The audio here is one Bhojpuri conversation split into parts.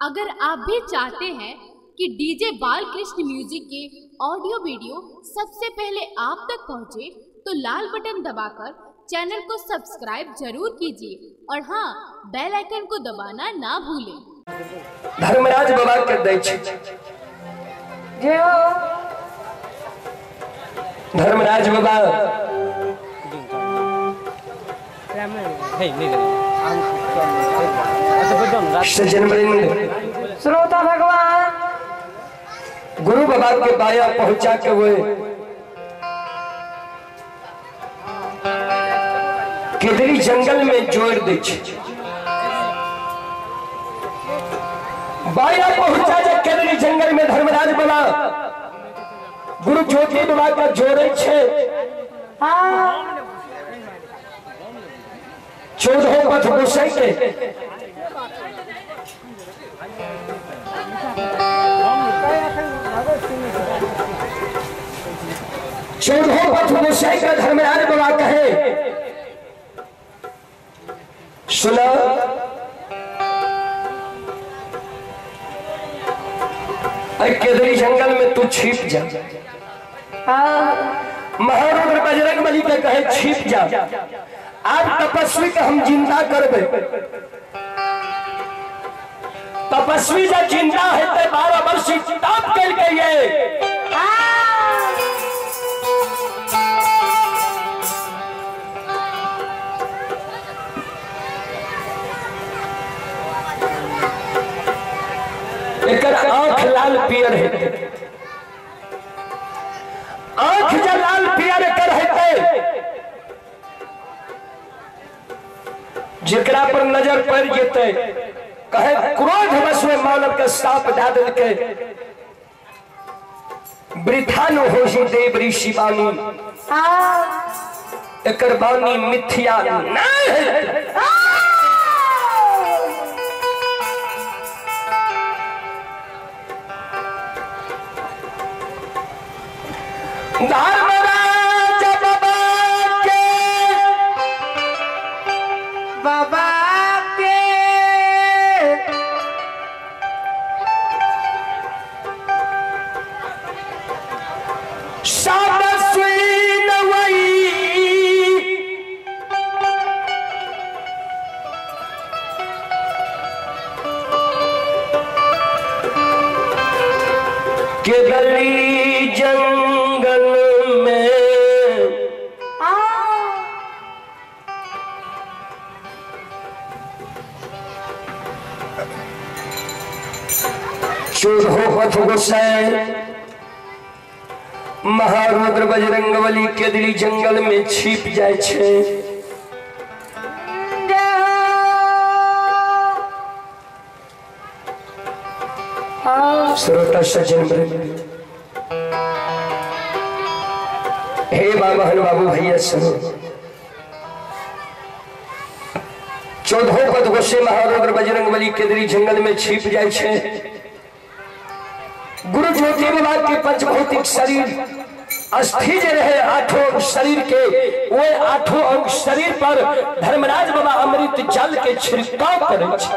अगर आप भी चाहते हैं कि डीजे बालकृष्ण म्यूजिक के ऑडियो वीडियो सबसे पहले आप तक पहुंचे, तो लाल बटन दबाकर चैनल को सब्सक्राइब जरूर कीजिए और हाँ, बेल आइकन को दबाना ना भूलें। धर्मराज बाबा के दै छै धर्मराज बाबा श्रोता भगवान गुरु बाबा के बाया पहुंचा के वो केदरी जंगल में जोड़ दे बाया पहुंचा जब केदरी जंगल में धर्मराज बाबा गुरु ज्योति बाबा का जोड़े छे 14 पथ गोसाई के 14 पथ गोसाई का धर्मराज बाबा कहे सुना केदरी जंगल में तू छिप जा। महारुद्र बजरंग बली के कहे छिप जा, आप तपस्वी के हम जिंदा करबे। तपस्वी जब जिंदा है तो 12 वर्ष तप करके ये एक आंख लाल पियर है, आंख जब लाल पियर कर है जेकरा पर नजर पड़ जेते कहे क्रोध वश में मानव के साप दे दिल के वृथानु हो जी देव ऋषि बानी एकर बानी मिथ्या नहीं है। धर्मराज बाबा के केदरी जंगल में 14 पथ गोसाई महारुद्र बजरंग बली केदरी जंगल में छिप जाए छे। श्रोता सज्जन हे बाबा बाबू भैया सुनो, 14 पथ गोसाई महारुद्र बजरंग बली केदरी जंगल में छिप जाए छे। गुरु ज्योति बाबा के पंचभौतिक शरीर अस्थिर रहे 8 शरीर के, वो 8 अंग शरीर पर धर्मराज बाबा अमृत जल के छिड़काव करे छे।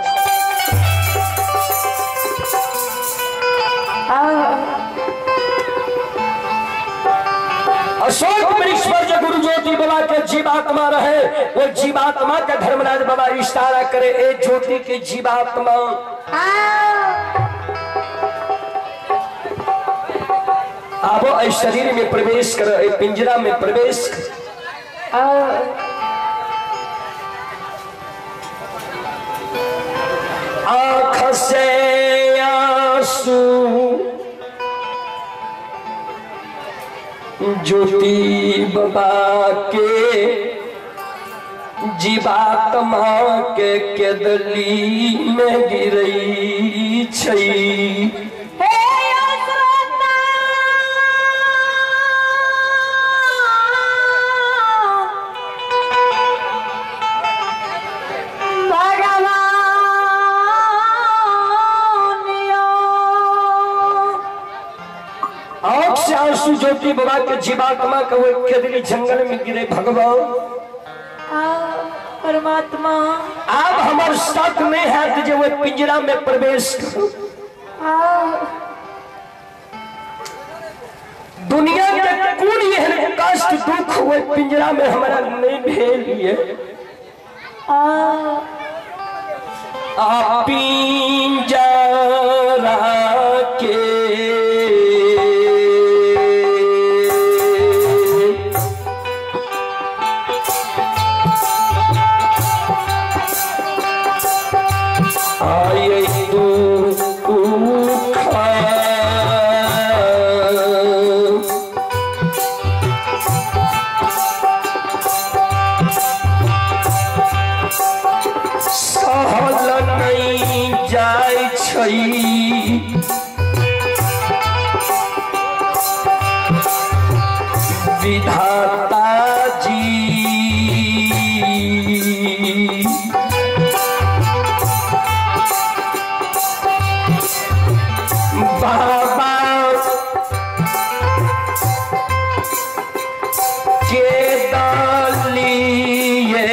अशोक वृक्ष पर जो गुरु ज्योति बाबा के जीवात्मा रहे, वो जीवात्मा का धर्मराज बाबा इशारा करे ए ज्योति के जीवात्मा आप इस शरीर में प्रवेश करो, पिंजरा में प्रवेश आँख से आंसू ज्योति बाबा के जीवात्मा के केदली में गिरई छई। आंसू ज्योति बाबा के जीवात्मा का वो केदरी जंगल में गिरे। भगवान परमात्मा अब हमार शक नहीं है कि जो पिंजरा में प्रवेश करो। दुनिया के कौन यह कष्ट दुख हुए पिंजरा में हमारा नहीं भेलिए। पिंजरा के आए सहल नहीं जाय विधाता जी बाबा के दलिए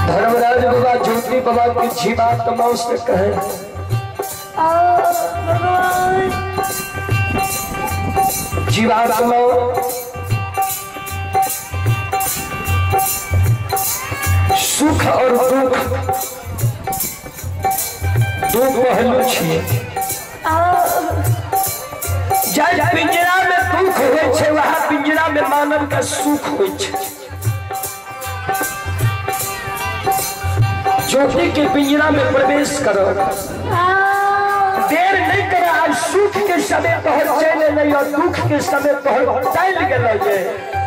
धर्मराज बाबा ज्योति बाबा की जीवात्मा से कहे जीवात्मा सुख और दुख दो पहलू छिए। जहाँ पिंजरा में दुख होइ छै वहाँ पिंजरा में मानव का सुख होइ छै। ज्योति के पिंजरा में प्रवेश करो, देर नहीं करो। आज सुख के समय पहुंचे नहीं और दुख के समय पहुंच गए।